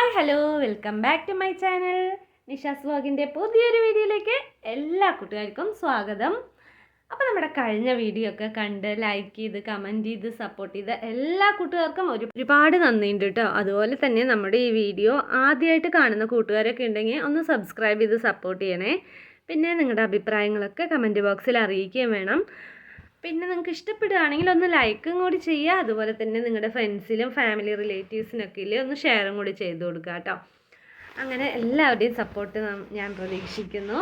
Hi hello welcome back to my channel. Nisha's വ്ലോഗിൻ്റെ പുതിയൊരു വീഡിയോയിലേക്ക് എല്ലാ കൂട്ടുകാർക്കും സ്വാഗതം. അപ്പോൾ നമ്മുടെ കഴിഞ്ഞ വീഡിയോ ഒക്കെ കണ്ട് ലൈക്ക് ചെയ്ത് കമൻറ്റ് ചെയ്ത് സപ്പോർട്ട് ചെയ്ത എല്ലാ കൂട്ടുകാർക്കും ഒരുപാട് നന്ദിയുണ്ട് കേട്ടോ. അതുപോലെ തന്നെ നമ്മുടെ ഈ വീഡിയോ ആദ്യമായിട്ട് കാണുന്ന കൂട്ടുകാരൊക്കെ ഉണ്ടെങ്കിൽ ഒന്ന് സബ്സ്ക്രൈബ് ചെയ്ത് സപ്പോർട്ട് ചെയ്യണേ. പിന്നെ നിങ്ങളുടെ അഭിപ്രായങ്ങളൊക്കെ കമൻറ്റ് ബോക്സിൽ അറിയിക്കുകയും വേണം. പിന്നെ നിങ്ങൾക്ക് ഇഷ്ടപ്പെടുകയാണെങ്കിൽ ഒന്ന് ലൈക്കും കൂടി ചെയ്യുക. അതുപോലെ തന്നെ നിങ്ങളുടെ ഫ്രണ്ട്സിലും ഫാമിലി റിലേറ്റീവ്സിനൊക്കെ ഒന്ന് ഷെയറും കൂടി ചെയ്ത് കൊടുക്കുക കേട്ടോ. അങ്ങനെ എല്ലാവരുടെയും സപ്പോർട്ട് ഞാൻ പ്രതീക്ഷിക്കുന്നു.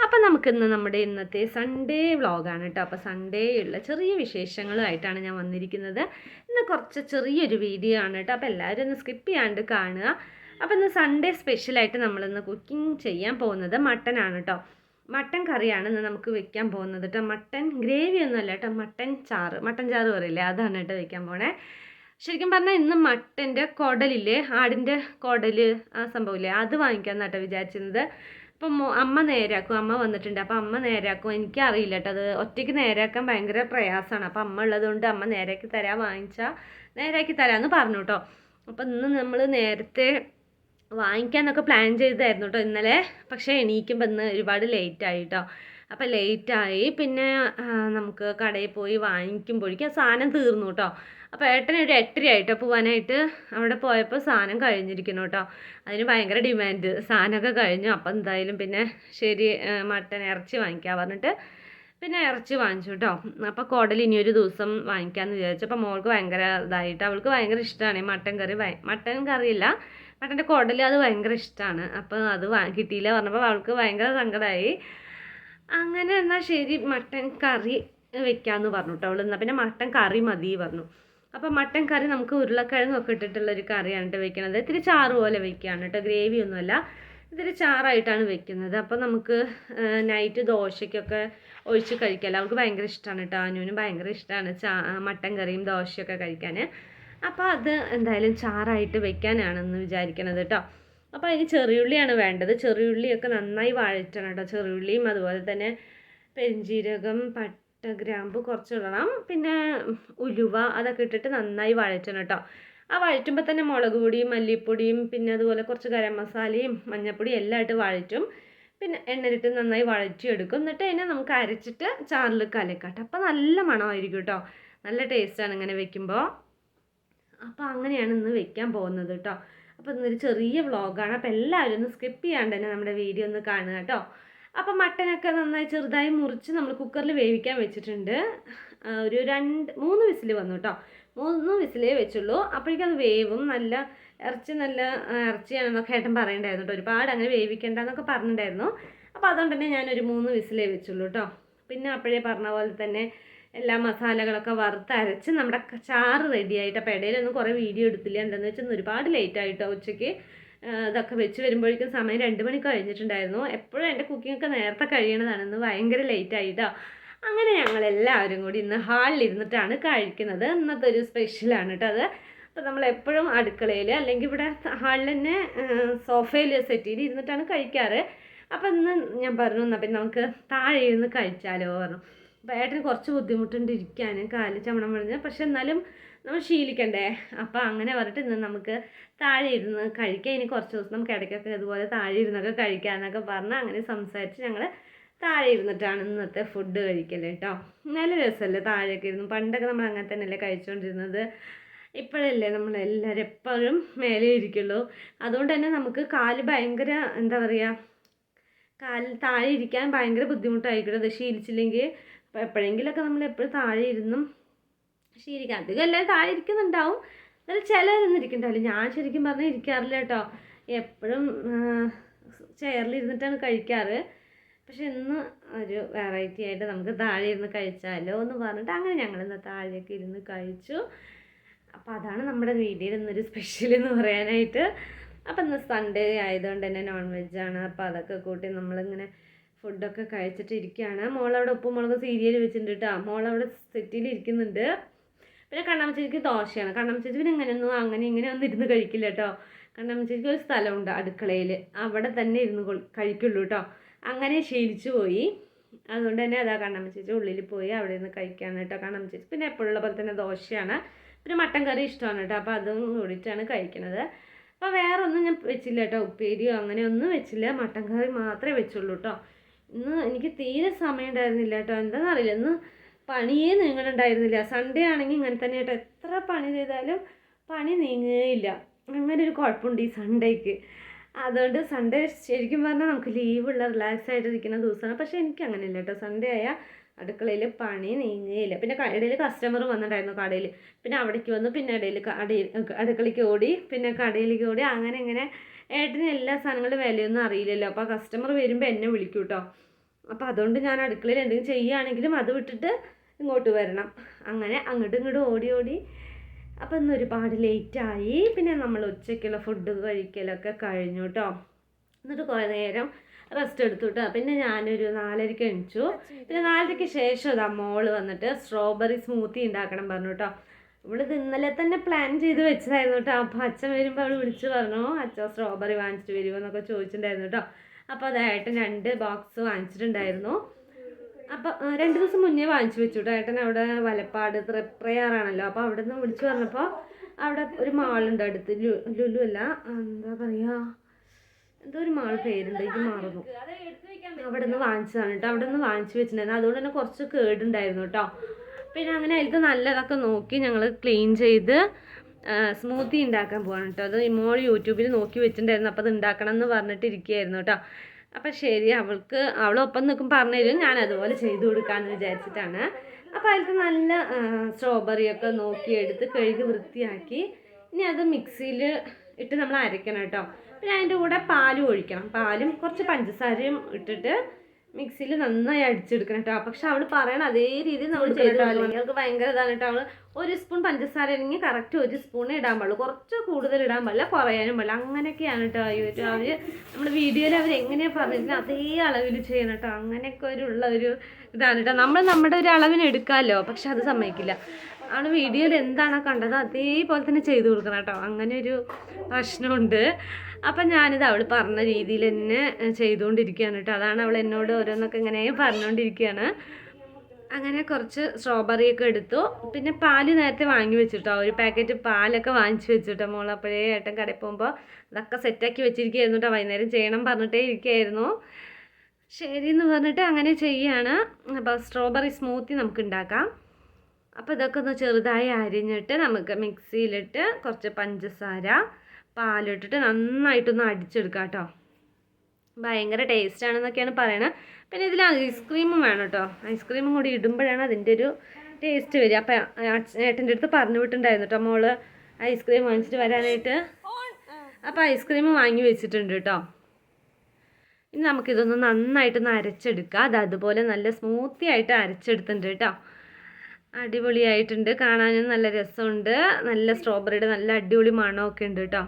അപ്പം നമുക്കിന്ന് നമ്മുടെ ഇന്നത്തെ സൺഡേ വ്ളോഗാണ് കേട്ടോ. അപ്പോൾ സൺഡേ ഉള്ള ചെറിയ വിശേഷങ്ങളുമായിട്ടാണ് ഞാൻ വന്നിരിക്കുന്നത്. ഇന്ന് കുറച്ച് ചെറിയൊരു വീഡിയോ ആണ് കേട്ടോ. അപ്പോൾ എല്ലാവരും ഒന്ന് സ്കിപ്പ് ചെയ്യാണ്ട് കാണുക. അപ്പോൾ ഇന്ന് സൺഡേ സ്പെഷ്യലായിട്ട് നമ്മളിന്ന് കുക്കിംഗ് ചെയ്യാൻ പോകുന്നത് മട്ടനാണ് കേട്ടോ. മട്ടൻ കറിയാണ് ഇന്ന് നമുക്ക് വെക്കാൻ പോകുന്നത് കേട്ടോ. മട്ടൻ ഗ്രേവി ഒന്നുമല്ല കേട്ടോ, മട്ടൻ ചാറ് പറയില്ലേ, അതാണ് കേട്ടോ വെക്കാൻ പോണേ. ശരിക്കും പറഞ്ഞാൽ ഇന്ന് മട്ടൻ്റെ കുടലില്ലേ, ആടിൻ്റെ കുടൽ, ആ സംഭവമില്ലേ, അത് വാങ്ങിക്കാമെന്ന് കേട്ടോ വിചാരിച്ചിരുന്നത്. അപ്പം അമ്മ നേരാക്കും, അമ്മ വന്നിട്ടുണ്ട്. അപ്പം അമ്മ നേരാക്കും. എനിക്കറിയില്ല കേട്ടോ, അത് ഒറ്റയ്ക്ക് നേരാക്കാൻ ഭയങ്കര പ്രയാസമാണ്. അപ്പം അമ്മ ഉള്ളതുകൊണ്ട് അമ്മ നേരാക്കി നേരാക്കി തരാമെന്ന് പറഞ്ഞു കേട്ടോ. അപ്പം ഇന്ന് നമ്മൾ നേരത്തെ വാങ്ങിക്കാമെന്നൊക്കെ പ്ലാൻ ചെയ്തായിരുന്നു കേട്ടോ ഇന്നലെ. പക്ഷേ എണീക്കുമ്പോൾ ഇന്ന് ഒരുപാട് ലേറ്റായി കേട്ടോ. അപ്പോൾ ലേറ്റായി. പിന്നെ നമുക്ക് കടയിൽ പോയി വാങ്ങിക്കുമ്പോഴേക്കും ആ സാധനം തീർന്നു കേട്ടോ. അപ്പോൾ ഏട്ടന് ഒരു 8:30 ആയിട്ടോ പോകാനായിട്ട്. അവിടെ പോയപ്പോൾ സാധനം കഴിഞ്ഞിരിക്കുന്നു കേട്ടോ. അതിന് ഭയങ്കര ഡിമാൻഡ്, സാധനമൊക്കെ കഴിഞ്ഞു. അപ്പോൾ എന്തായാലും പിന്നെ ശരി മട്ടൻ ഇറച്ചി വാങ്ങിക്കാൻ പറഞ്ഞിട്ട് പിന്നെ ഇറച്ചി വാങ്ങിച്ചു കേട്ടോ. അപ്പോൾ കുടൽ ഇനിയൊരു ദിവസം വാങ്ങിക്കാമെന്ന് വിചാരിച്ചു. അപ്പോൾ മോൾക്ക് ഭയങ്കര ഇതായിട്ട്, അവൾക്ക് ഭയങ്കര ഇഷ്ടമാണ് മട്ടൻ കറി. മട്ടൻ കറിയില്ല, മട്ടൻ്റെ കുടൽ, അത് ഭയങ്കര ഇഷ്ടമാണ്. അപ്പോൾ അത് കിട്ടിയില്ല പറഞ്ഞപ്പോൾ അവൾക്ക് ഭയങ്കര സങ്കടമായി. അങ്ങനെ എന്നാൽ ശരി മട്ടൻ കറി വെക്കാമെന്ന് പറഞ്ഞു കേട്ടോ അവൾ. എന്നാൽ പിന്നെ മട്ടൻ കറി മതി പറഞ്ഞു. അപ്പോൾ മട്ടൻ കറി നമുക്ക് ഉരുളക്കിഴങ്ങൊക്കെ ഇട്ടിട്ടുള്ളൊരു കറിയാണ് കേട്ടോ വെക്കുന്നത്. ഇത്തിരി ചാറ് പോലെ വെക്കുകയാണ് കേട്ടോ, ഗ്രേവി ഒന്നുമല്ല, ഇത്തിരി ചാറായിട്ടാണ് വെക്കുന്നത്. അപ്പോൾ നമുക്ക് നൈറ്റ് ദോശയ്ക്കൊക്കെ ഒഴിച്ച് കഴിക്കാമല്ലോ. അവൾക്ക് ഭയങ്കര ഇഷ്ടമാണ് കേട്ടോ, അനുവിനും ഭയങ്കര ഇഷ്ടമാണ് മട്ടൻ കറിയും ദോശയൊക്കെ കഴിക്കാൻ. അപ്പോൾ അത് എന്തായാലും ചാറായിട്ട് വെക്കാനാണെന്ന് വിചാരിക്കണത് കേട്ടോ. അപ്പോൾ അതിന് ചെറിയുള്ളിയാണ് വേണ്ടത്. ചെറിയുള്ളിയൊക്കെ നന്നായി വഴറ്റണം കേട്ടോ. ചെറിയുള്ളിയും അതുപോലെ തന്നെ പെരുംജീരകം, പട്ട, ഗ്രാമ്പു കുറച്ചിടണം. പിന്നെ ഉലുവ, അതൊക്കെ ഇട്ടിട്ട് നന്നായി വഴറ്റണം കേട്ടോ. ആ വഴറ്റുമ്പോൾ തന്നെ മുളക് പൊടിയും മല്ലിപ്പൊടിയും പിന്നെ അതുപോലെ കുറച്ച് ഗരം മസാലയും മഞ്ഞൾപ്പൊടിയും എല്ലാം ഇട്ട് വഴറ്റും. പിന്നെ എണ്ണയിലിട്ട് നന്നായി വഴറ്റിയെടുക്കും. എന്നിട്ട് അതിനെ നമുക്ക് അരച്ചിട്ട് ചാറിൽ കലക്കാട്ടോ. അപ്പോൾ നല്ല മണമായിരിക്കും കേട്ടോ, നല്ല ടേസ്റ്റാണ് ഇങ്ങനെ വെക്കുമ്പോൾ. അപ്പോൾ അങ്ങനെയാണ് ഇന്ന് വെക്കാൻ പോകുന്നത് കേട്ടോ. അപ്പോൾ ഇന്നൊരു ചെറിയ വ്ളോഗാണ്. അപ്പോൾ എല്ലാവരും ഒന്ന് സ്കിപ്പ് ചെയ്യാണ്ട് തന്നെ നമ്മുടെ വീഡിയോ ഒന്ന് കാണുക കേട്ടോ. അപ്പോൾ മട്ടനൊക്കെ നന്നായി ചെറുതായി മുറിച്ച് നമ്മൾ കുക്കറിൽ വേവിക്കാൻ വെച്ചിട്ടുണ്ട്. ഒരു 2-3 വിസിൽ വന്നു കേട്ടോ. 3 വിസിലേ വെച്ചുള്ളൂ. അപ്പോഴേക്കും അത് വേവും. നല്ല ഇറച്ചിയാണെന്നൊക്കെ ഏട്ടൻ പറയണ്ടായിരുന്നു കേട്ടോ. ഒരുപാട് അങ്ങനെ വേവിക്കേണ്ടെന്നൊക്കെ പറഞ്ഞിട്ടുണ്ടായിരുന്നു. അപ്പോൾ അതുകൊണ്ട് തന്നെ ഞാനൊരു 3 വിസിലേ വെച്ചുള്ളൂ കേട്ടോ. പിന്നെ അപ്പോഴേ പറഞ്ഞ പോലെ തന്നെ എല്ലാ മസാലകളൊക്കെ വറുത്തരച്ച് നമ്മുടെ ചാറ് റെഡിയായിട്ട്. അപ്പോൾ ഇടയിലൊന്നും കുറേ വീഡിയോ എടുത്തില്ല. എന്താണെന്ന് വെച്ചാൽ ഒരുപാട് ലേറ്റായിട്ടോ ഉച്ചയ്ക്ക്. ഇതൊക്കെ വെച്ച് വരുമ്പോഴേക്കും സമയം 2 മണി കഴിഞ്ഞിട്ടുണ്ടായിരുന്നു. എപ്പോഴും എൻ്റെ കുക്കിങ്ങൊക്കെ നേരത്തെ കഴിയണതാണ്. ഇന്ന് ഭയങ്കര ലേറ്റായിട്ടോ. അങ്ങനെ ഞങ്ങളെല്ലാവരും കൂടി ഇന്ന് ഹാളിൽ ഇരുന്നിട്ടാണ് കഴിക്കുന്നത്. ഇന്നത്തെ ഒരു സ്പെഷ്യലാണ് കേട്ടോ അത്. അപ്പോൾ നമ്മളെപ്പോഴും അടുക്കളയിൽ അല്ലെങ്കിൽ ഇവിടെ ഹാളിൽ തന്നെ സോഫയിൽ സെറ്റ് ചെയ്ത് ഇരുന്നിട്ടാണ് കഴിക്കാറ്. അപ്പോൾ ഇന്ന് ഞാൻ പറഞ്ഞു എന്നാൽ പിന്നെ നമുക്ക് താഴെ ഇരുന്ന് കഴിച്ചാലോ പറഞ്ഞു. അപ്പോൾ ഏട്ടന് കുറച്ച് ബുദ്ധിമുട്ടുണ്ട് ഇരിക്കാൻ, കാല് ചമണം പറഞ്ഞ്. പക്ഷെ എന്നാലും നമ്മൾ ശീലിക്കണ്ടേ. അപ്പോൾ അങ്ങനെ പറഞ്ഞിട്ട് ഇന്ന് നമുക്ക് താഴെ ഇരുന്ന് കഴിക്കാം. ഇനി കുറച്ച് ദിവസം നമുക്ക് ഇടയ്ക്കൊക്കെ ഇതുപോലെ താഴെ ഇരുന്നൊക്കെ കഴിക്കാമെന്നൊക്കെ പറഞ്ഞ് അങ്ങനെ സംസാരിച്ച് ഞങ്ങൾ താഴെ ഇരുന്നിട്ടാണ് ഇന്നത്തെ ഫുഡ് കഴിക്കൽ കേട്ടോ. നല്ല രസമല്ലേ താഴെയൊക്കെ ഇരുന്നു. പണ്ടൊക്കെ നമ്മൾ അങ്ങനെ തന്നെയല്ലേ കഴിച്ചുകൊണ്ടിരുന്നത്. ഇപ്പോഴല്ലേ നമ്മളെല്ലാവരും എപ്പോഴും മേലെ ഇരിക്കുള്ളൂ. അതുകൊണ്ട് തന്നെ നമുക്ക് കാല് ഭയങ്കര എന്താ പറയുക, കാലിൽ താഴെ ഇരിക്കാൻ ഭയങ്കര ബുദ്ധിമുട്ടായിരിക്കും അത് ശീലിച്ചില്ലെങ്കിൽ. അപ്പോൾ എപ്പോഴെങ്കിലുമൊക്കെ നമ്മൾ എപ്പോഴും താഴെ ഇരുന്നും ശീലിക്കാം. അധികം എല്ലാവരും താഴെ ഇരിക്കുന്നുണ്ടാവും, എന്നാലും ചിലരൊന്നും ഇരിക്കണ്ടാവില്ല. ഞാൻ ശരിക്കും പറഞ്ഞാൽ ഇരിക്കാറില്ല കേട്ടോ. എപ്പോഴും ചെയറിലിരുന്നിട്ടാണ് കഴിക്കാറ്. പക്ഷെ ഇന്ന് ഒരു വെറൈറ്റി ആയിട്ട് നമുക്ക് താഴെ ഇരുന്ന് കഴിച്ചാലോ എന്ന് പറഞ്ഞിട്ട് അങ്ങനെ ഞങ്ങളിന്ന് താഴെയൊക്കെ ഇരുന്ന് കഴിച്ചു. അപ്പോൾ അതാണ് നമ്മുടെ വീഡിയോയിൽ ഇന്നൊരു സ്പെഷ്യൽ എന്ന് പറയാനായിട്ട്. അപ്പം ഇന്ന് സൺഡേ ആയതുകൊണ്ട് തന്നെ നോൺ വെജാണ്. അപ്പോൾ അതൊക്കെ കൂട്ടി നമ്മളിങ്ങനെ ഫുഡൊക്കെ കഴിച്ചിട്ട് ഇരിക്കുകയാണ്. മോളവിടെ ഉപ്പും മുളകും സീരിയൽ വെച്ചിട്ടുണ്ട് കേട്ടോ. മോളവിടെ സെറ്റിൽ ഇരിക്കുന്നുണ്ട്. പിന്നെ കണ്ണമ്മച്ചേച്ചിക്ക് ദോശയാണ്. കണ്ണമ്മച്ചേച്ചി പിന്നെ അങ്ങനെ ഇങ്ങനെ ഒന്നും ഇരുന്ന് കഴിക്കില്ല കേട്ടോ. കണ്ണമ്മച്ചേച്ചിക്ക് ഒരു സ്ഥലമുണ്ട് അടുക്കളയിൽ, അവിടെ തന്നെ ഇരുന്ന് കഴിക്കുള്ളൂ കേട്ടോ. അങ്ങനെ ശീലിച്ചു പോയി. അതുകൊണ്ട് തന്നെ അതാ കണ്ണമ്മച്ചേച്ചി ഉള്ളിൽ പോയി അവിടെ ഇരുന്ന് കഴിക്കുകയാണ് കേട്ടോ കണ്ണമ്മച്ചേച്ചി. പിന്നെ എപ്പോഴുള്ള പോലെ തന്നെ ദോശയാണ്. പിന്നെ മട്ടൻ കറി ഇഷ്ടമാണ് കേട്ടോ. അപ്പോൾ അതും കൂടിയിട്ടാണ് കഴിക്കുന്നത്. അപ്പോൾ വേറെ ഒന്നും ഞാൻ വെച്ചില്ല കേട്ടോ, ഉപ്പേരിയോ അങ്ങനെ ഒന്നും വെച്ചില്ല, മട്ടൻ കറി മാത്രമേ വെച്ചുള്ളൂ കേട്ടോ. ഇന്ന് എനിക്ക് തീരെ സമയം ഉണ്ടായിരുന്നില്ല കേട്ടോ, എന്താണെന്നറിയില്ല, ഇന്ന് പണിയേ നീങ്ങുന്നുണ്ടായിരുന്നില്ല. സൺഡേ ആണെങ്കിൽ ഇങ്ങനെ തന്നെ കേട്ടോ, എത്ര പണി ചെയ്താലും പണി നീങ്ങുകയില്ല. അങ്ങനെ ഒരു കുഴപ്പമുണ്ട് ഈ സൺഡേക്ക്. അതുകൊണ്ട് സൺഡേ ശരിക്കും പറഞ്ഞാൽ നമുക്ക് ലീവുള്ള റിലാക്സ് ആയിട്ടിരിക്കുന്ന ദിവസമാണ്. പക്ഷേ എനിക്ക് അങ്ങനെയില്ല കേട്ടോ, സൺഡേ ആയാൽ അടുക്കളയിൽ പണി നീങ്ങുകയില്ല. പിന്നെ ഇടയിൽ കസ്റ്റമർ വന്നിട്ടുണ്ടായിരുന്നു കടയിൽ, പിന്നെ അവിടേക്ക് വന്നു, പിന്നെ ഇടയിൽ അടുക്കളയ്ക്ക് ഓടി, പിന്നെ കടയിലേക്ക് ഓടി, അങ്ങനെ ഇങ്ങനെ ഏട്ടന് എല്ലാ സാധനങ്ങളുടെ വിലയൊന്നും അറിയില്ലല്ലോ. അപ്പോൾ കസ്റ്റമർ വരുമ്പോൾ എന്നെ വിളിക്കും കേട്ടോ. അപ്പോൾ അതുകൊണ്ട് ഞാൻ അടുക്കളയിൽ എന്തെങ്കിലും ചെയ്യുകയാണെങ്കിലും അത് വിട്ടിട്ട് ഇങ്ങോട്ട് വരണം. അങ്ങനെ അങ്ങോട്ടും ഇങ്ങോട്ടും ഓടി ഓടി അപ്പോൾ ഇന്ന് ഒരുപാട് ലേറ്റായി. പിന്നെ നമ്മൾ ഉച്ചയ്ക്കുള്ള ഫുഡ് കഴിക്കലൊക്കെ കഴിഞ്ഞു കേട്ടോ. എന്നിട്ട് കുറേ നേരം റെസ്റ്റ് എടുത്തു കേട്ടോ. പിന്നെ ഞാനൊരു 4:30 എണിച്ചു. പിന്നെ 4:30 ശേഷം അതാ മോള് വന്നിട്ട് സ്ട്രോബെറി സ്മൂത്തി ഉണ്ടാക്കണം പറഞ്ഞു കേട്ടോ. ഇവളിത് ഇന്നലെ തന്നെ പ്ലാൻ ചെയ്ത് വെച്ചതായിരുന്നു കേട്ടോ. അപ്പോൾ അച്ഛൻ വരുമ്പോൾ അവൾ വിളിച്ച് പറഞ്ഞു, അച്ഛൻ സ്ട്രോബെറി വാങ്ങിച്ചിട്ട് വരുമോ എന്നൊക്കെ ചോദിച്ചിട്ടുണ്ടായിരുന്നു കേട്ടോ. അപ്പോൾ അതായിട്ട് 2 ബോക്സ് വാങ്ങിച്ചിട്ടുണ്ടായിരുന്നു. അപ്പോൾ 2 ദിവസം മുന്നേ വാങ്ങിച്ചു വെച്ചു കേട്ടോ. ഏട്ടൻ അവിടെ വലപ്പാട് തൃപ്രയാറാണല്ലോ. അപ്പോൾ അവിടെ നിന്ന് വിളിച്ചു പറഞ്ഞപ്പോൾ അവിടെ ഒരു മാളുണ്ട് അടുത്ത്, ലുലു അല്ല, എന്താ പറയുക, എന്തോ ഒരു മാൾ പേരുണ്ട്, ഇത് മാറുന്നു. അവിടെ നിന്ന് വാങ്ങിച്ചതാണ് കേട്ടോ. അവിടെ നിന്ന് വാങ്ങിച്ചു വെച്ചിട്ടുണ്ടായിരുന്നു. അതുകൊണ്ട് തന്നെ കുറച്ച് കേടുണ്ടായിരുന്നു കേട്ടോ. പിന്നെ അങ്ങനെ അതിലത്തെ നല്ലതൊക്കെ നോക്കി ഞങ്ങൾ ക്ലീൻ ചെയ്ത് സ്മൂത്തി ഉണ്ടാക്കാൻ പോവാണ് കേട്ടോ. അത് മോൾ യൂട്യൂബിൽ നോക്കി വെച്ചിട്ടുണ്ടായിരുന്നു. അപ്പോൾ അത് ഉണ്ടാക്കണം എന്ന് പറഞ്ഞിട്ട് ഇരിക്കുകയായിരുന്നു കേട്ടോ. അപ്പം ശരി, അവളൊപ്പം നിൽക്കും പറഞ്ഞു തരും, ഞാൻ അതുപോലെ ചെയ്ത് കൊടുക്കാമെന്ന് വിചാരിച്ചിട്ടാണ്. അപ്പോൾ അതിലത്തെ നല്ല സ്ട്രോബെറിയൊക്കെ നോക്കിയെടുത്ത് കഴുകി വൃത്തിയാക്കി ഇനി അത് മിക്സിയിൽ ഇട്ട് നമ്മൾ അരയ്ക്കണം കേട്ടോ. പിന്നെ അതിൻ്റെ കൂടെ പാലും ഒഴിക്കണം. പാലും കുറച്ച് പഞ്ചസാരയും ഇട്ടിട്ട് മിക്സിയിൽ നന്നായി അടിച്ചെടുക്കണം കേട്ടോ. പക്ഷെ അവൾ പറയണം അതേ രീതിയിൽ നമ്മൾ ചെയ്തിട്ടോ, അല്ലെങ്കിൽ അവൾക്ക് ഭയങ്കര ഇതാണ് കേട്ടോ. അവൾ 1 സ്പൂൺ പഞ്ചസാര ആണെങ്കിൽ കറക്റ്റ് 1 സ്പൂണേ ഇടാൻ പാടുള്ളൂ, കുറച്ച് കൂടുതൽ ഇടാൻ പാടില്ല, കുറയാനും പാടില്ല. അങ്ങനെയൊക്കെയാണ് കേട്ടോ അവർ നമ്മൾ വീഡിയോയിൽ അവർ എങ്ങനെയാണ് പറഞ്ഞിരുന്നത് അതേ അളവിൽ ചെയ്യണം കേട്ടോ. അങ്ങനെയൊക്കെ ഒരു ഇതാണ് കേട്ടോ. നമ്മുടെ ഒരു അളവിന് എടുക്കാമല്ലോ, പക്ഷെ അത് സമ്മതിക്കില്ല. ആണ് വീഡിയോയിൽ എന്താണോ കണ്ടത് അതേപോലെ തന്നെ ചെയ്ത് കൊടുക്കണം കേട്ടോ. അങ്ങനെ ഒരു പ്രശ്നമുണ്ട്. അപ്പം ഞാനിത് അവൾ പറഞ്ഞ രീതിയിൽ തന്നെ ചെയ്തുകൊണ്ടിരിക്കുകയാണ് കേട്ടോ. അതാണ് അവൾ എന്നോട് ഓരോന്നൊക്കെ ഇങ്ങനെ പറഞ്ഞുകൊണ്ടിരിക്കുകയാണ്. അങ്ങനെ കുറച്ച് സ്ട്രോബെറിയൊക്കെ എടുത്തു. പിന്നെ പാല് നേരത്തെ വാങ്ങി വെച്ചിട്ടോ, ഒരു പാക്കറ്റ് പാലൊക്കെ വാങ്ങിച്ച് വെച്ചിട്ടോ മോൾ. അപ്പോഴേ ഏട്ടൻ കടയിൽ പോകുമ്പോൾ അതൊക്കെ സെറ്റാക്കി വെച്ചിരിക്കുകയായിരുന്നു കേട്ടോ. വൈകുന്നേരം ചെയ്യണം പറഞ്ഞിട്ടേ ഇരിക്കുകയായിരുന്നു. ശരി എന്ന് പറഞ്ഞിട്ട് അങ്ങനെ ചെയ്യുകയാണ്. അപ്പോൾ സ്ട്രോബെറി സ്മൂത്തി നമുക്ക് ഉണ്ടാക്കാം. അപ്പോൾ ഇതൊക്കെ ഒന്ന് ചെറുതായി അരിഞ്ഞിട്ട് നമുക്ക് മിക്സിയിലിട്ട് കുറച്ച് പഞ്ചസാര പാലിട്ടിട്ട് നന്നായിട്ടൊന്ന് അടിച്ചെടുക്കാം കേട്ടോ. ഭയങ്കര ടേസ്റ്റാണെന്നൊക്കെയാണ് പറയണത്. പിന്നെ ഇതിൽ ഐസ്ക്രീമും വേണം കേട്ടോ. ഐസ്ക്രീമും കൂടി ഇടുമ്പോഴാണ് അതിൻ്റെ ഒരു ടേസ്റ്റ് വരിക. അപ്പം ഏട്ടൻ്റെ അടുത്ത് പറഞ്ഞു വിട്ടുണ്ടായിരുന്നു കേട്ടോ മോള് ഐസ്ക്രീം വാങ്ങിച്ചിട്ട് വരാനായിട്ട്. അപ്പോൾ ഐസ്ക്രീം വാങ്ങി വെച്ചിട്ടുണ്ട് കേട്ടോ. ഇനി നമുക്കിതൊന്ന് നന്നായിട്ടൊന്ന് അരച്ചെടുക്കാം. അതുപോലെ നല്ല സ്മൂത്തി ആയിട്ട് അരച്ചെടുത്തിട്ടുണ്ട് കേട്ടോ. അടിപൊളിയായിട്ടുണ്ട്, കാണാനും നല്ല രസമുണ്ട്. നല്ല സ്ട്രോബെറിയുടെ നല്ല അടിപൊളി മണമൊക്കെ ഉണ്ട് കേട്ടോ.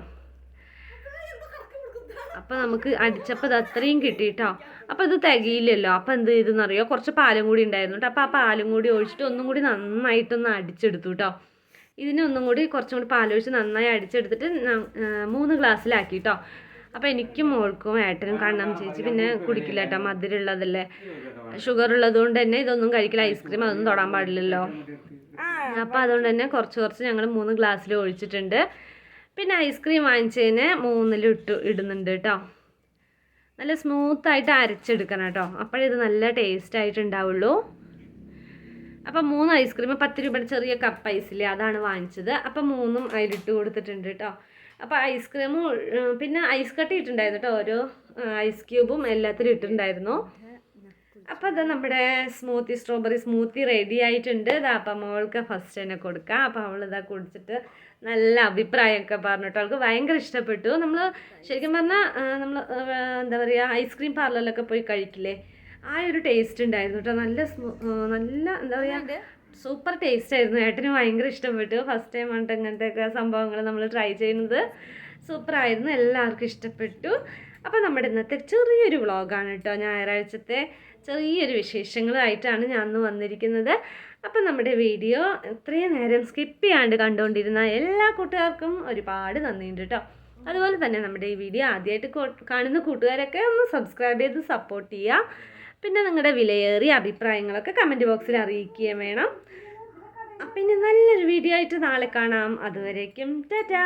അപ്പോൾ നമുക്ക് അടിച്ചപ്പോൾ അത് അത്രയും കിട്ടി കേട്ടോ. അപ്പോൾ ഇത് തികയില്ലല്ലോ. അപ്പോൾ എന്ത് ചെയ്തെന്നറിയോ, കുറച്ച് പാലും കൂടി ഉണ്ടായിരുന്നു കേട്ടോ. അപ്പോൾ ആ പാലും കൂടി ഒഴിച്ചിട്ട് ഒന്നും കൂടി നന്നായിട്ടൊന്ന് അടിച്ചെടുത്തു കേട്ടോ. ഇതിനൊന്നും കൂടി കുറച്ചും കൂടി പാലൊഴിച്ച് നന്നായി അടിച്ചെടുത്തിട്ട് 3 ഗ്ലാസ്സിലാക്കി കേട്ടോ. അപ്പോൾ എനിക്കും മോൾക്കും ഏട്ടനും കണ്ണം ചേച്ചി പിന്നെ കുടിക്കില്ല കേട്ടോ, മധുരമുള്ളതല്ലേ, ഷുഗർ ഉള്ളതുകൊണ്ട് തന്നെ ഇതൊന്നും കഴിക്കില്ല, ഐസ്ക്രീം അതൊന്നും തൊടാൻ പാടില്ലല്ലോ. അപ്പോൾ അതുകൊണ്ട് തന്നെ കുറച്ച് ഞങ്ങൾ 3 ഗ്ലാസ്സിൽ ഒഴിച്ചിട്ടുണ്ട്. പിന്നെ ഐസ്ക്രീം വാങ്ങിച്ചതിന് 3 ഇടുന്നുണ്ട് കേട്ടോ. നല്ല സ്മൂത്തായിട്ട് അരച്ചെടുക്കണം കേട്ടോ, അപ്പോഴിത് നല്ല ടേസ്റ്റ് ആയിട്ടുണ്ടാവുള്ളൂ. അപ്പം 3 ഐസ്ക്രീം 10 രൂപയുടെ ചെറിയ കപ്പ് ഐസില്ലേ, അതാണ് വാങ്ങിച്ചത്. അപ്പം 3ഉം അതിലിട്ട് കൊടുത്തിട്ടുണ്ട് കേട്ടോ. അപ്പോൾ ഐസ്ക്രീമും പിന്നെ ഐസ് കട്ടി ഇട്ടുണ്ടായിരുന്നു കേട്ടോ, ഓരോ ഐസ് ക്യൂബും എല്ലാത്തിലും ഇട്ടിട്ടുണ്ടായിരുന്നു. അപ്പോൾ അത് നമ്മുടെ സ്ട്രോബെറി സ്മൂത്തി റെഡി ആയിട്ടുണ്ട്. ഇതാ അപ്പം മോൾക്ക് ഫസ്റ്റ് തന്നെ കൊടുക്കാം. അപ്പോൾ അവളിതാ കുടിച്ചിട്ട് നല്ല അഭിപ്രായമൊക്കെ പറഞ്ഞു കേട്ടോ. അവൾക്ക് ഭയങ്കര ഇഷ്ടപ്പെട്ടു. നമ്മൾ ശരിക്കും പറഞ്ഞാൽ നമ്മൾ എന്താ പറയുക, ഐസ്ക്രീം പാർലറിലൊക്കെ പോയി കഴിക്കില്ലേ, ആ ഒരു ടേസ്റ്റ് ഉണ്ടായിരുന്നു കേട്ടോ. നല്ല എന്താ പറയുക, സൂപ്പർ ടേസ്റ്റ് ആയിരുന്നു. ഏട്ടന് ഭയങ്കര ഇഷ്ടപ്പെട്ടു. ഫസ്റ്റ് ടൈം ആയിട്ട് ഇങ്ങനത്തെയൊക്കെ സംഭവങ്ങൾ നമ്മൾ ട്രൈ ചെയ്യുന്നത്. സൂപ്പറായിരുന്നു, എല്ലാവർക്കും ഇഷ്ടപ്പെട്ടു. അപ്പോൾ നമ്മുടെ ഇന്നത്തെ ചെറിയൊരു വ്ളോഗാണ് കേട്ടോ, ഞായറാഴ്ചത്തെ ചെറിയൊരു വിശേഷങ്ങളായിട്ടാണ് ഞാൻ ഇന്ന് വന്നിരിക്കുന്നത്. അപ്പം നമ്മുടെ വീഡിയോ ഇത്രയും നേരം സ്കിപ്പ് ചെയ്യാണ്ട് കണ്ടുകൊണ്ടിരുന്ന എല്ലാ കൂട്ടുകാർക്കും ഒരുപാട് നന്ദിയുണ്ട് കേട്ടോ. അതുപോലെ തന്നെ നമ്മുടെ ഈ വീഡിയോ ആദ്യമായിട്ട് കാണുന്ന കൂട്ടുകാരൊക്കെ ഒന്ന് സബ്സ്ക്രൈബ് ചെയ്ത് സപ്പോർട്ട് ചെയ്യുക. പിന്നെ നിങ്ങളുടെ വിലയേറിയ അഭിപ്രായങ്ങളൊക്കെ കമൻറ്റ് ബോക്സിൽ അറിയിക്കുകയും വേണം. അപ്പം ഇനി നല്ലൊരു വീഡിയോ ആയിട്ട് നാളെ കാണാം. അതുവരേക്കും ടാറ്റാ.